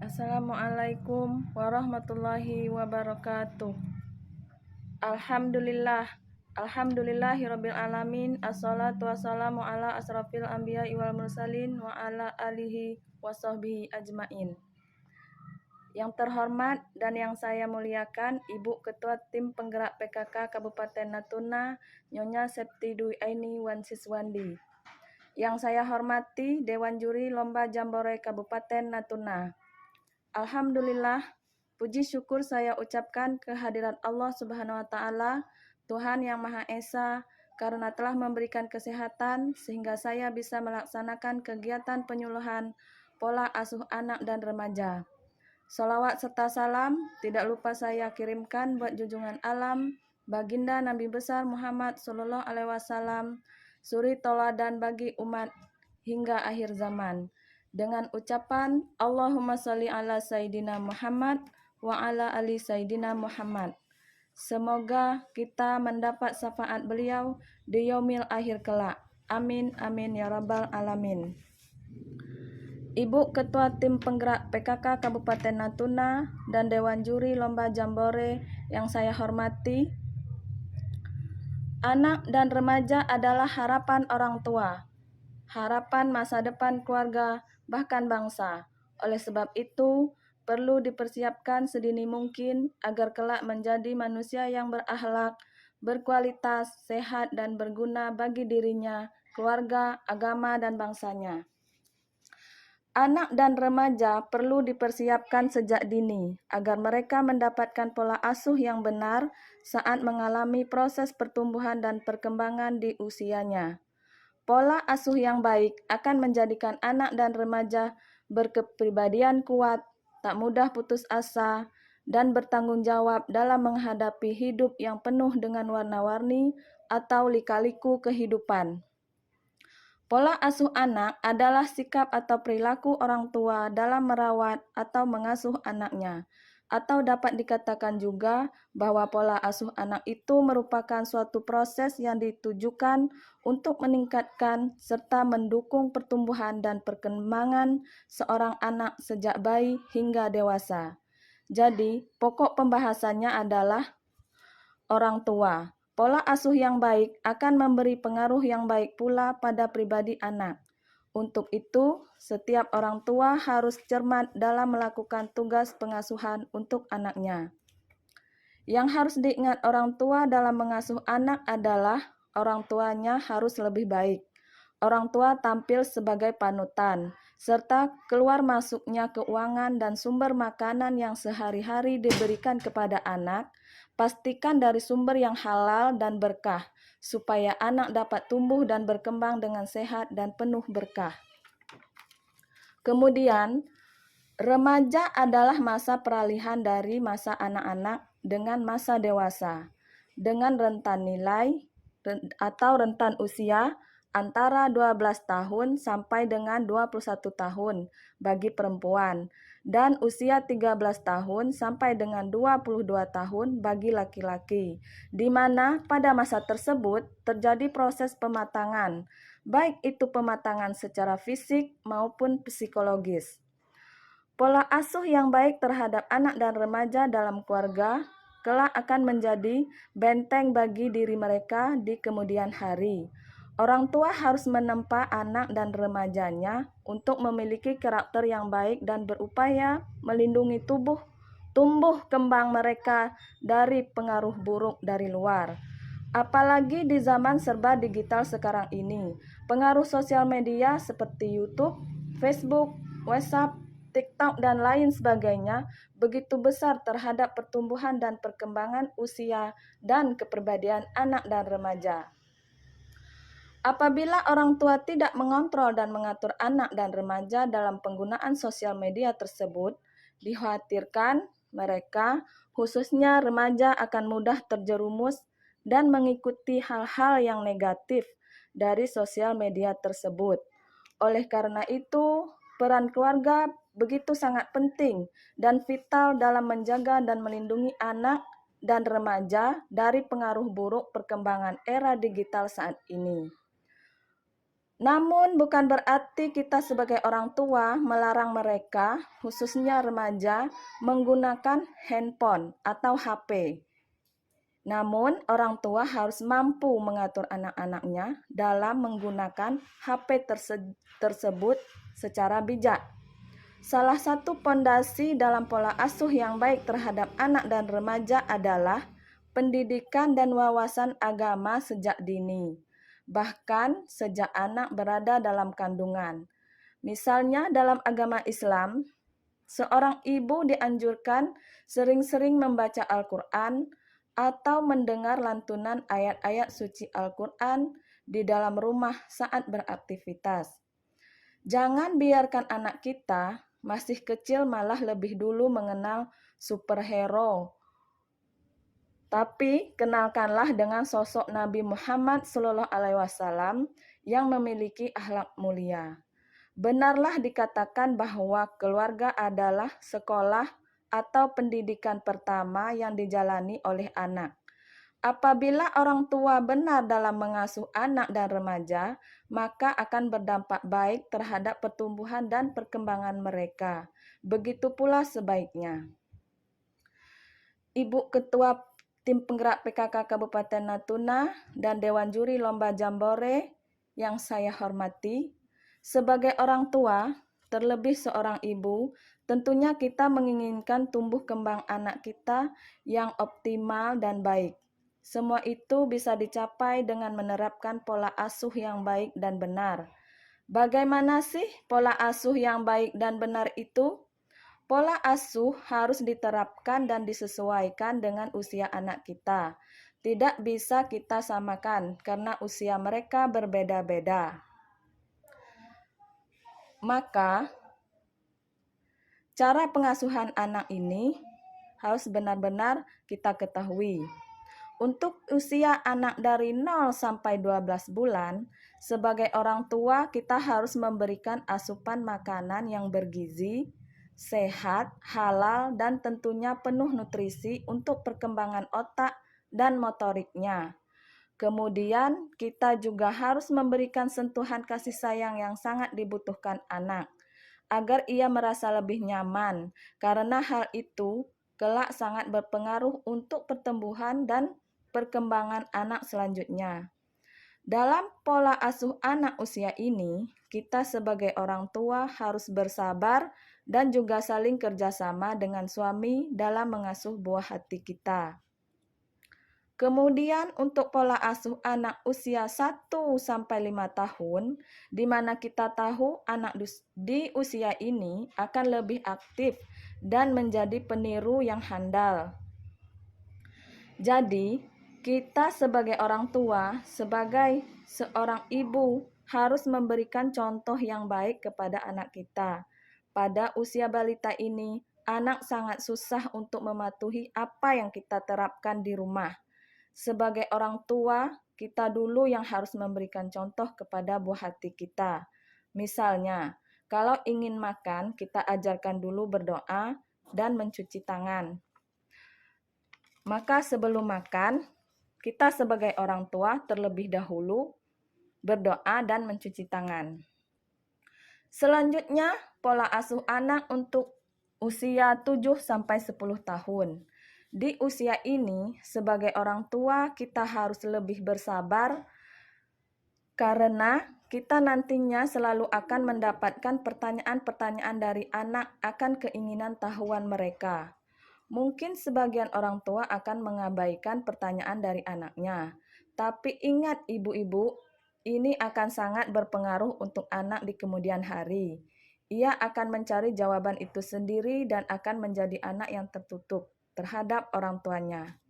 Assalamualaikum warahmatullahi wabarakatuh. Alhamdulillahirabbil alamin. Assalatu wassalamu ala asrofil anbiya'i wal mursalin wa ala alihi washabbihi ajmain. Yang terhormat dan yang saya muliakan Ibu Ketua Tim Penggerak PKK Kabupaten Natuna, Nyonya Septi Dwi Aini Wansiswandi. Yang saya hormati Dewan Juri Lomba Jambore Kabupaten Natuna. Alhamdulillah, puji syukur saya ucapkan kehadirat Allah Subhanahu wa Ta'ala, Tuhan yang Maha Esa, karena telah memberikan kesehatan sehingga saya bisa melaksanakan kegiatan penyuluhan pola asuh anak dan remaja. Salawat serta salam tidak lupa saya kirimkan buat junjungan alam, baginda Nabi besar Muhammad Sallallahu Alaihi Wasallam, suri toladan bagi umat hingga akhir zaman. Dengan ucapan Allahumma sholli ala Sayyidina Muhammad wa ala ali Sayyidina Muhammad. Semoga kita mendapat syafaat beliau di yaumil akhir kelak. Amin, amin ya rabbal alamin. Ibu Ketua Tim Penggerak PKK Kabupaten Natuna dan Dewan Juri Lomba Jambore yang saya hormati, anak dan remaja adalah harapan orang tua, harapan masa depan keluarga, bahkan bangsa. Oleh sebab itu, perlu dipersiapkan sedini mungkin agar kelak menjadi manusia yang berakhlak, berkualitas, sehat, dan berguna bagi dirinya, keluarga, agama, dan bangsanya. Anak dan remaja perlu dipersiapkan sejak dini agar mereka mendapatkan pola asuh yang benar saat mengalami proses pertumbuhan dan perkembangan di usianya. Pola asuh yang baik akan menjadikan anak dan remaja berkepribadian kuat, tak mudah putus asa, dan bertanggung jawab dalam menghadapi hidup yang penuh dengan warna-warni atau lika-liku kehidupan. Pola asuh anak adalah sikap atau perilaku orang tua dalam merawat atau mengasuh anaknya. Atau dapat dikatakan juga bahwa pola asuh anak itu merupakan suatu proses yang ditujukan untuk meningkatkan serta mendukung pertumbuhan dan perkembangan seorang anak sejak bayi hingga dewasa. Jadi, pokok pembahasannya adalah orang tua. Pola asuh yang baik akan memberi pengaruh yang baik pula pada pribadi anak. Untuk itu, setiap orang tua harus cermat dalam melakukan tugas pengasuhan untuk anaknya. Yang harus diingat orang tua dalam mengasuh anak adalah orang tuanya harus lebih baik. Orang tua tampil sebagai panutan, serta keluar masuknya keuangan dan sumber makanan yang sehari-hari diberikan kepada anak, pastikan dari sumber yang halal dan berkah, supaya anak dapat tumbuh dan berkembang dengan sehat dan penuh berkah. Kemudian, remaja adalah masa peralihan dari masa anak-anak dengan masa dewasa, dengan rentan nilai atau rentan usia antara 12 tahun sampai dengan 21 tahun bagi perempuan dan usia 13 tahun sampai dengan 22 tahun bagi laki-laki, di mana pada masa tersebut terjadi proses pematangan, baik itu pematangan secara fisik maupun psikologis. Pola asuh yang baik terhadap anak dan remaja dalam keluarga kelak akan menjadi benteng bagi diri mereka di kemudian hari. Orang tua harus menempa anak dan remajanya untuk memiliki karakter yang baik dan berupaya melindungi tumbuh kembang mereka dari pengaruh buruk dari luar. Apalagi di zaman serba digital sekarang ini, pengaruh sosial media seperti YouTube, Facebook, WhatsApp, TikTok, dan lain sebagainya begitu besar terhadap pertumbuhan dan perkembangan usia dan kepribadian anak dan remaja. Apabila orang tua tidak mengontrol dan mengatur anak dan remaja dalam penggunaan sosial media tersebut, dikhawatirkan mereka, khususnya remaja, akan mudah terjerumus dan mengikuti hal-hal yang negatif dari sosial media tersebut. Oleh karena itu, peran keluarga begitu sangat penting dan vital dalam menjaga dan melindungi anak dan remaja dari pengaruh buruk perkembangan era digital saat ini. Namun bukan berarti kita sebagai orang tua melarang mereka, khususnya remaja, menggunakan handphone atau HP. Namun, orang tua harus mampu mengatur anak-anaknya dalam menggunakan HP tersebut secara bijak. Salah satu pondasi dalam pola asuh yang baik terhadap anak dan remaja adalah pendidikan dan wawasan agama sejak dini, bahkan sejak anak berada dalam kandungan. Misalnya dalam agama Islam, seorang ibu dianjurkan sering-sering membaca Al-Quran atau mendengar lantunan ayat-ayat suci Al-Quran di dalam rumah saat beraktivitas. Jangan biarkan anak kita masih kecil malah lebih dulu mengenal superhero. Tapi kenalkanlah dengan sosok Nabi Muhammad SAW yang memiliki akhlak mulia. Benarlah dikatakan bahwa keluarga adalah sekolah atau pendidikan pertama yang dijalani oleh anak. Apabila orang tua benar dalam mengasuh anak dan remaja, maka akan berdampak baik terhadap pertumbuhan dan perkembangan mereka. Begitu pula sebaiknya. Ibu Ketua Tim Penggerak PKK Kabupaten Natuna dan Dewan Juri Lomba Jambore yang saya hormati, sebagai orang tua, terlebih seorang ibu, tentunya kita menginginkan tumbuh kembang anak kita yang optimal dan baik. Semua itu bisa dicapai dengan menerapkan pola asuh yang baik dan benar. Bagaimana sih pola asuh yang baik dan benar itu? Pola asuh harus diterapkan dan disesuaikan dengan usia anak kita. Tidak bisa kita samakan karena usia mereka berbeda-beda. Maka, cara pengasuhan anak ini harus benar-benar kita ketahui. Untuk usia anak dari 0 sampai 12 bulan, sebagai orang tua kita harus memberikan asupan makanan yang bergizi, sehat, halal, dan tentunya penuh nutrisi untuk perkembangan otak dan motoriknya. Kemudian kita juga harus memberikan sentuhan kasih sayang yang sangat dibutuhkan anak, agar ia merasa lebih nyaman, karena hal itu kelak sangat berpengaruh untuk pertumbuhan dan perkembangan anak selanjutnya. Dalam pola asuh anak usia ini, kita sebagai orang tua harus bersabar dan juga saling kerjasama dengan suami dalam mengasuh buah hati kita. Kemudian untuk pola asuh anak usia 1 sampai 5 tahun, di mana kita tahu anak di usia ini akan lebih aktif dan menjadi peniru yang handal. Jadi, kita sebagai orang tua, sebagai seorang ibu, harus memberikan contoh yang baik kepada anak kita. Pada usia balita ini, anak sangat susah untuk mematuhi apa yang kita terapkan di rumah. Sebagai orang tua, kita dulu yang harus memberikan contoh kepada buah hati kita. Misalnya, kalau ingin makan, kita ajarkan dulu berdoa dan mencuci tangan. Maka sebelum makan, kita sebagai orang tua terlebih dahulu berdoa dan mencuci tangan. Selanjutnya, pola asuh anak untuk usia 7 sampai 10 tahun. Di usia ini, sebagai orang tua kita harus lebih bersabar karena kita nantinya selalu akan mendapatkan pertanyaan-pertanyaan dari anak akan keinginan tahuan mereka. Mungkin sebagian orang tua akan mengabaikan pertanyaan dari anaknya. Tapi ingat ibu-ibu, ini akan sangat berpengaruh untuk anak di kemudian hari. Ia akan mencari jawaban itu sendiri dan akan menjadi anak yang tertutup terhadap orang tuanya.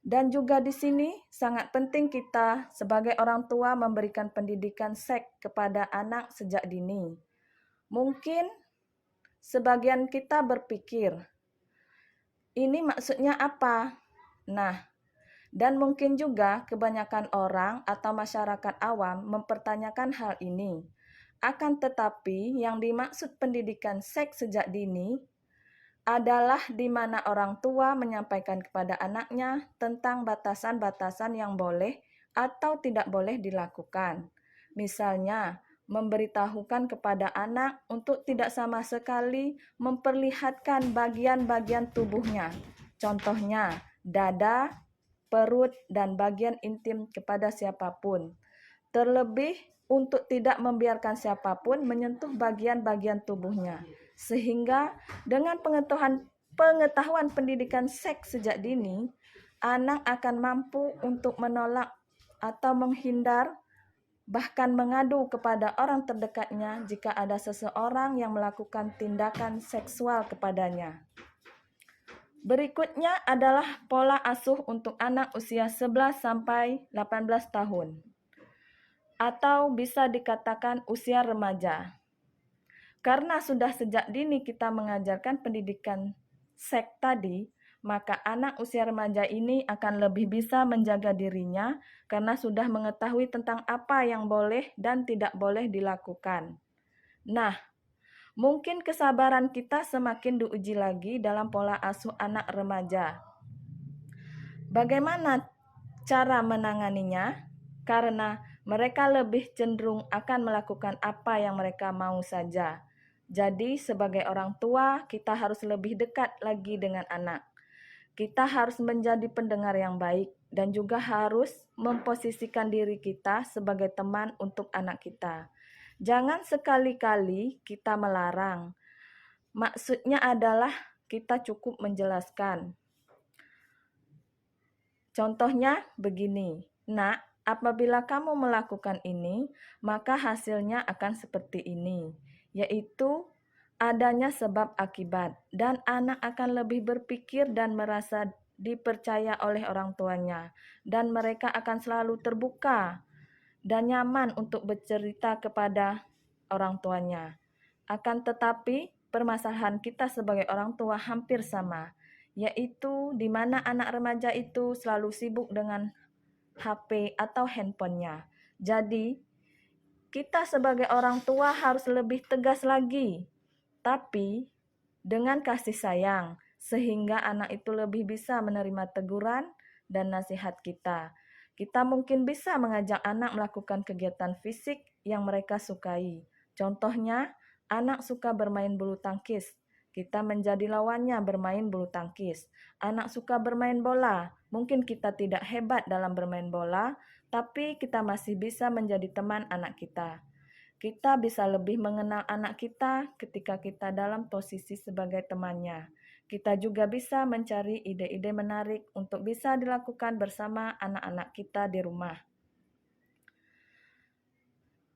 Dan juga di sini sangat penting kita sebagai orang tua memberikan pendidikan seks kepada anak sejak dini. Mungkin sebagian kita berpikir, ini maksudnya apa? Nah, dan mungkin juga kebanyakan orang atau masyarakat awam mempertanyakan hal ini. Akan tetapi yang dimaksud pendidikan seks sejak dini adalah di mana orang tua menyampaikan kepada anaknya tentang batasan-batasan yang boleh atau tidak boleh dilakukan. Misalnya, memberitahukan kepada anak untuk tidak sama sekali memperlihatkan bagian-bagian tubuhnya. Contohnya, dada, perut, dan bagian intim kepada siapapun. Terlebih untuk tidak membiarkan siapapun menyentuh bagian-bagian tubuhnya. Sehingga dengan pengetahuan pendidikan seks sejak dini, anak akan mampu untuk menolak atau menghindar, bahkan mengadu kepada orang terdekatnya jika ada seseorang yang melakukan tindakan seksual kepadanya. Berikutnya adalah pola asuh untuk anak usia 11 sampai 18 tahun atau bisa dikatakan usia remaja. Karena sudah sejak dini kita mengajarkan pendidikan seks tadi, maka anak usia remaja ini akan lebih bisa menjaga dirinya karena sudah mengetahui tentang apa yang boleh dan tidak boleh dilakukan. Nah, mungkin kesabaran kita semakin diuji lagi dalam pola asuh anak remaja. Bagaimana cara menanganinya? Karena mereka lebih cenderung akan melakukan apa yang mereka mau saja. Jadi sebagai orang tua, kita harus lebih dekat lagi dengan anak. Kita harus menjadi pendengar yang baik dan juga harus memposisikan diri kita sebagai teman untuk anak kita. Jangan sekali-kali kita melarang. Maksudnya adalah kita cukup menjelaskan. Contohnya begini, "Nak, apabila kamu melakukan ini, maka hasilnya akan seperti ini," yaitu adanya sebab akibat, dan anak akan lebih berpikir dan merasa dipercaya oleh orang tuanya, dan mereka akan selalu terbuka dan nyaman untuk bercerita kepada orang tuanya. Akan tetapi, permasalahan kita sebagai orang tua hampir sama, yaitu di mana anak remaja itu selalu sibuk dengan HP atau handphonenya. Jadi, kita sebagai orang tua harus lebih tegas lagi, tapi dengan kasih sayang, sehingga anak itu lebih bisa menerima teguran dan nasihat kita. Kita mungkin bisa mengajak anak melakukan kegiatan fisik yang mereka sukai. Contohnya, anak suka bermain bulu tangkis. Kita menjadi lawannya bermain bulu tangkis. Anak suka bermain bola. Mungkin kita tidak hebat dalam bermain bola, tapi kita masih bisa menjadi teman anak kita. Kita bisa lebih mengenal anak kita ketika kita dalam posisi sebagai temannya. Kita juga bisa mencari ide-ide menarik untuk bisa dilakukan bersama anak-anak kita di rumah.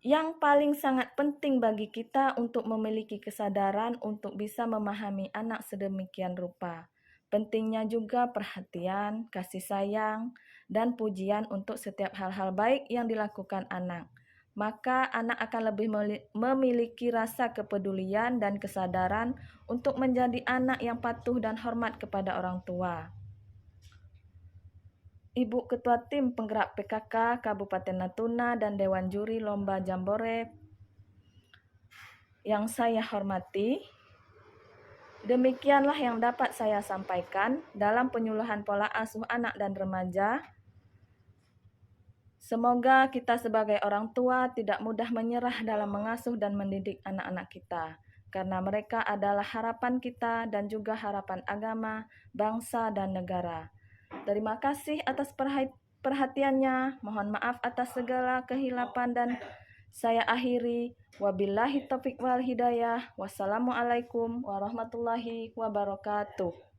Yang paling sangat penting bagi kita untuk memiliki kesadaran untuk bisa memahami anak sedemikian rupa. Pentingnya juga perhatian, kasih sayang, dan pujian untuk setiap hal-hal baik yang dilakukan anak. Maka anak akan lebih memiliki rasa kepedulian dan kesadaran untuk menjadi anak yang patuh dan hormat kepada orang tua. Ibu Ketua Tim Penggerak PKK Kabupaten Natuna dan Dewan Juri Lomba Jambore yang saya hormati, demikianlah yang dapat saya sampaikan dalam penyuluhan pola asuh anak dan remaja. Semoga kita sebagai orang tua tidak mudah menyerah dalam mengasuh dan mendidik anak-anak kita, karena mereka adalah harapan kita dan juga harapan agama, bangsa, dan negara. Terima kasih atas perhatiannya. Mohon maaf atas segala kehilapan dan saya akhiri. Wabillahi taufiq wal hidayah. Wassalamualaikum warahmatullahi wabarakatuh.